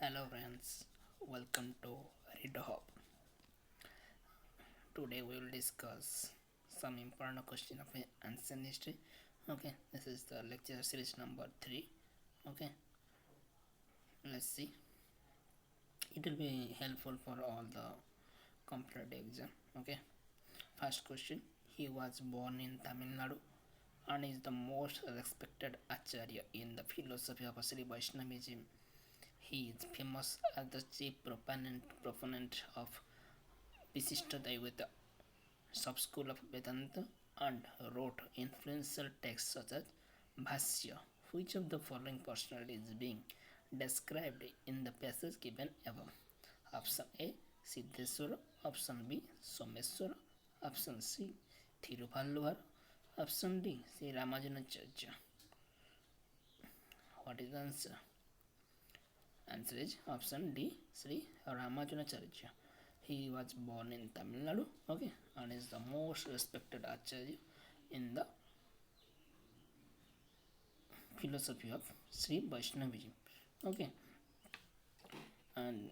Hello friends, welcome to Read Hub. Today we will discuss some important question of ancient history. Okay, this is the lecture series number 3. Okay, let's see. It will be helpful for all the competitive exam. Okay, first question. He was born in Tamil Nadu and is the most respected acharya in the philosophy of Sri Vaishnavism. He is famous as the chief proponent of Visishtadvaita sub-school of Vedanta and wrote influential texts such as Bhashya. Which of the following personalities is being described in the passage given above? Option A. Siddheswara. Option B. Someswara. Option C. Thiruvalluvar. Option D. Sri Ramanujacharya. What is the answer? Answer is option D. Sri Ramanujacharya. He was born in Tamil Nadu, okay, and is the most respected acharya in the philosophy of Sri Vaishnavism, okay, and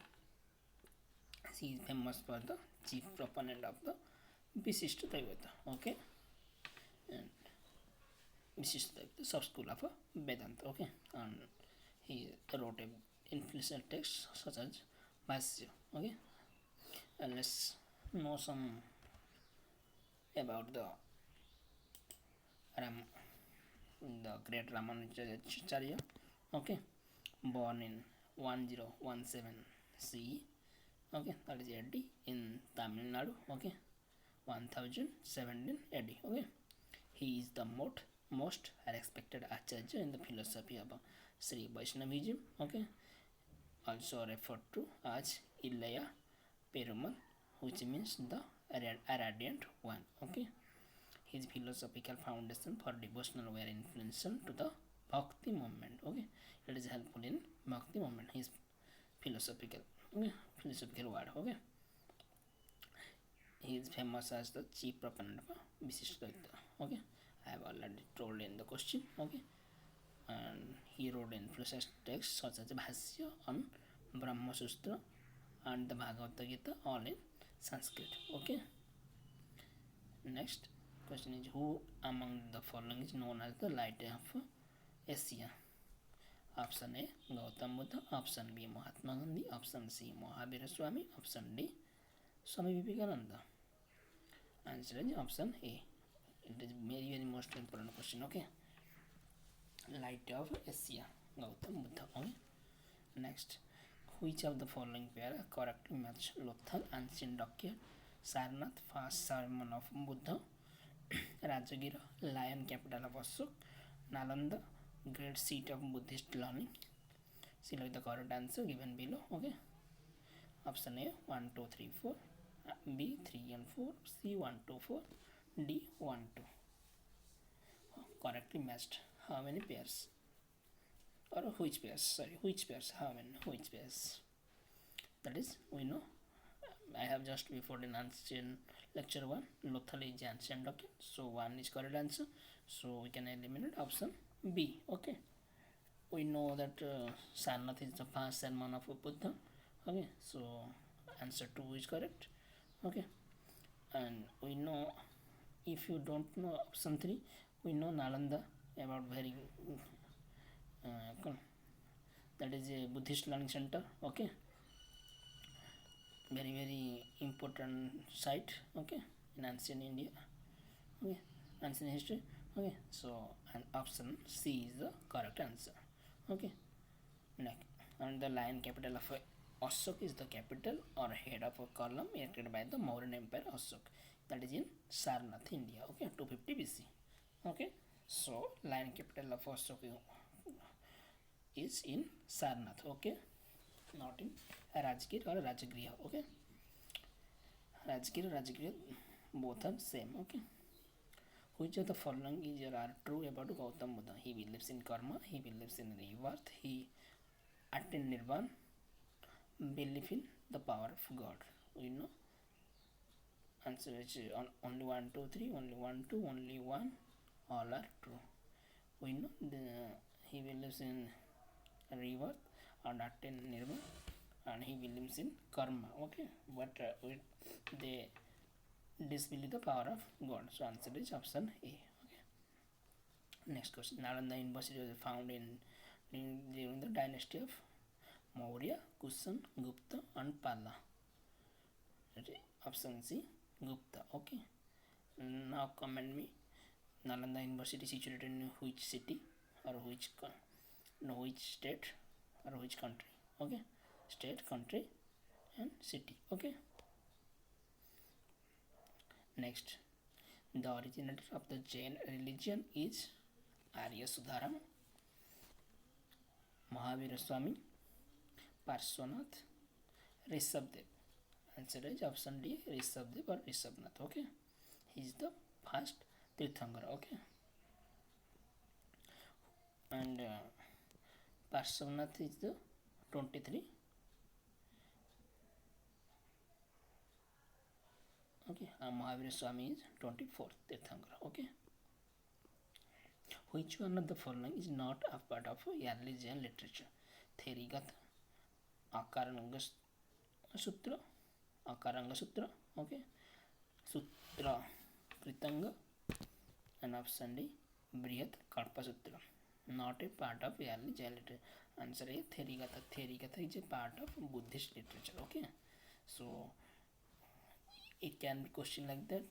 he is famous for the chief proponent of the Visishtadvaita, okay, and Visishtadvaita sub school of Vedanta, okay, and he wrote a influential text such as Bhashya, okay, and let's know some about Ram, the great Ramanujacharya, okay, born in 1017 CE, okay, that is AD in Tamil Nadu, okay, 1017 AD, okay. He is the most respected acharya in the philosophy of Sri Vaishnavism, okay, also referred to as Ilaya Perumal, which means the radiant one, okay. His philosophical foundation for devotional were influential to the Bhakti movement, okay. It is helpful in Bhakti movement, his philosophical, okay, philosophical word, okay. He is famous as the chief proponent of Visishtadvaita, okay. I have already told in the question, okay. And he wrote influential texts such as Bhashya on Brahma Sustra and the Bhagavad Gita all in Sanskrit, okay. Next question is, who among the following is known as the light of Asia? Option A. Gautam Buddha. Option B. Mahatma Gandhi. Option C. Mahavira Swami. Option D. Swami Vivekananda. Answer is option A. It is very most important question, okay. Light of Asia, Gautam Buddha, okay. Next, which of the following pair correctly match Lothal and Sindakya? Sarnath, first sermon of Buddha. Rajagiri, lion capital of Ashok. Nalanda, great seat of Buddhist learning. Select the correct answer given below, okay. Option A 1, 2, 3, 4. B 3 and 4. C 1, 2, 4. D 1, 2. Correctly matched. How many pairs? Or which pairs? Sorry, which pairs? How many? Which pairs? That is, we know. I have just before in ancient lecture 1. Lothal is ancient document. So 1 is correct answer. So we can eliminate option B. Okay. We know that Sarnath is the first sermon of Buddha. Okay. So answer 2 is correct. Okay. And we know, if you don't know option 3, we know Nalanda, about very that is a Buddhist learning center, okay, very important site, okay, in ancient India, okay, ancient history, okay. So and option C is the correct answer, okay. Next, and the lion capital of Ashok is the capital or head of a column erected by the Mauryan Empire Ashok, that is in Sarnath, India, okay, 250 BC, okay. So lion capital of Ashok is in Sarnath, okay, not in Rajgir or Rajagriha, okay. Rajgir both are same, okay. Which of the following is are true about Gautam Buddha? He believes in karma, he believes in rebirth, he attained nirvana, believe in the power of God. We know answer is only 1, 2, 3, only 1, 2, only 1, all are true. We know he believes in rebirth under 10 Nirma, and he believes in karma. Okay, but they disbelieve the power of God. So answer is option A. Okay. Next question. Nalanda University was found during the dynasty of Maurya, Kushan, Gupta, and Pala. Option C, Gupta. Okay. Now comment me. Nalanda University situated in which city or which state or which country? Okay, state, country, and city. Okay. Next, the originator of the Jain religion is Arya Sudharam, Mahavira Swami, Parshvanath, Rishabdev. Answer is option D, Rishabdev or Rishabnath. Okay, he is the first Tirthankara. Okay, and Parshvanath is the 23. Okay, Mahavira Swami is 24th Tirthankara. Okay, which one of the following is not a part of early Jain literature? Therigatha, Akaranga Sutra, okay, Sutra Kritanga, and option D, Brihat Kalpa Sutra. Not a part of early Jain literature. Answer is Therigatha. Therigatha is a part of Buddhist literature. Okay, so it can be question like that.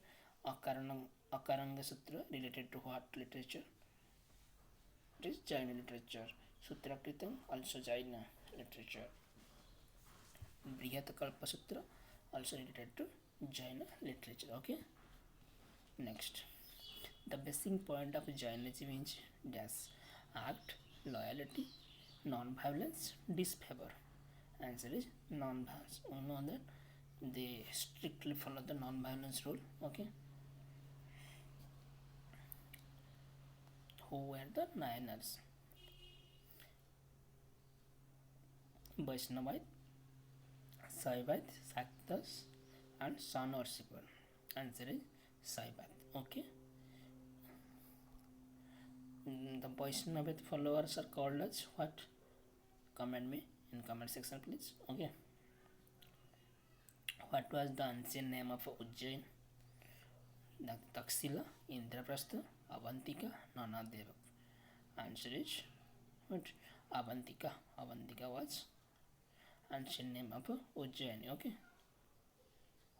Akaranga Sutra related to what literature? It is Jaina literature. Sutrakritam also Jaina literature. Brihatkalpa Sutra also related to Jaina literature. Okay. Next, the basic point of Jainism is dash act, loyalty, non-violence, disfavor. Answer is non-violence. We know that they strictly follow the non-violence rule. Okay. Who were the Nayanars? Vaishnavite, Saivite, Saktas, and Sanorshipur. Answer is Saivite. Okay. The Vaishnavite followers are called as what? Comment me in comment section, please. Okay. What was the ancient name of Ujjain? Taxila, Indraprastha, Avantika, Nanadeva. Answer is what? Avantika. Avantika was ancient name of Ujjain. Okay.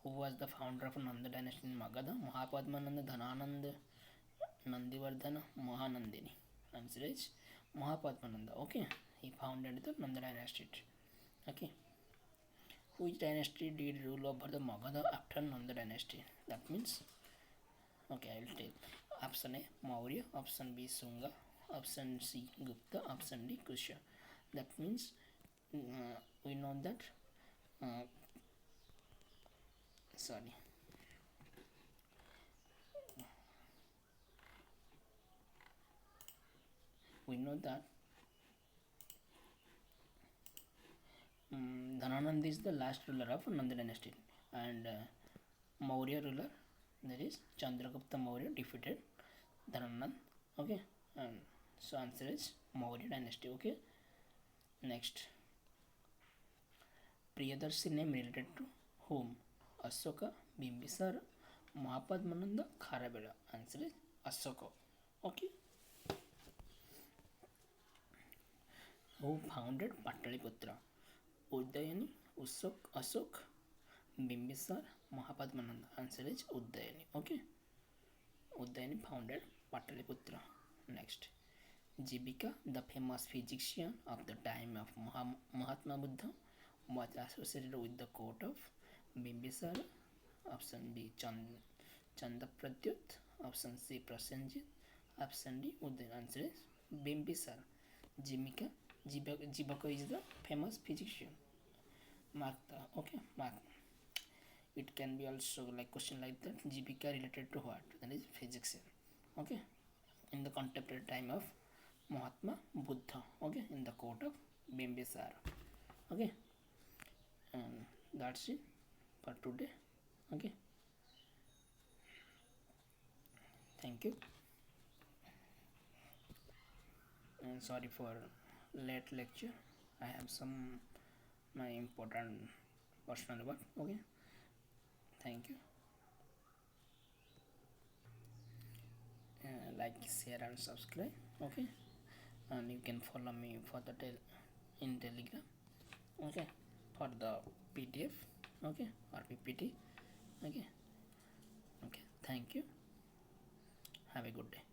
Who was the founder of Nanda dynasty in Magadha? Mahapadmananda, Dhanananda, Nandivardhana, Mahanandini. Answer is Mahapadmananda. Okay. He founded the Nanda dynasty. Okay. Which dynasty did rule over the Magadha after Nanda dynasty? That means, okay, I will tell. Option A, Maurya. Option B, Sunga. Option C, Gupta. Option D, Kusha. That means we know that sorry, we know that Dhananand is the last ruler of Nanda dynasty, and Maurya ruler, that is Chandragupta Maurya, defeated Dhananand. Okay, and so answer is Maurya dynasty. Okay. Next, Priyadarshi name related to whom? Ashoka, Bimbisara, Mahapadmananda, Kharavela. Answer is Ashoka. Okay. Who founded Pataliputra? Uddayani, Ashok, Bimbisar, Mahapadmananda. Answer is Uddayani. Okay. Uddayani founded Pataliputra. Next, Jivika, the famous physician of the time of Mahatma Buddha, was associated with the court of Bimbisara. Option B, Chandapradyut. Option C, Prasenjit. Option D, Udayan. Answer is Bimbisara. Jivaka is the famous physician. Mark the, okay, mark. It can be also like question like that. Jivika related to what? That is physician. Okay. In the contemporary time of Mahatma Buddha. Okay. In the court of Bimbisara. Okay. And that's it for today. Okay. Thank you. And sorry for late lecture. I have some my important personal work. Okay, thank you. Like, share and subscribe. Okay, and you can follow me for the in Telegram. Okay, for the PDF. Okay, or PPT. Okay. Okay, thank you. Have a good day.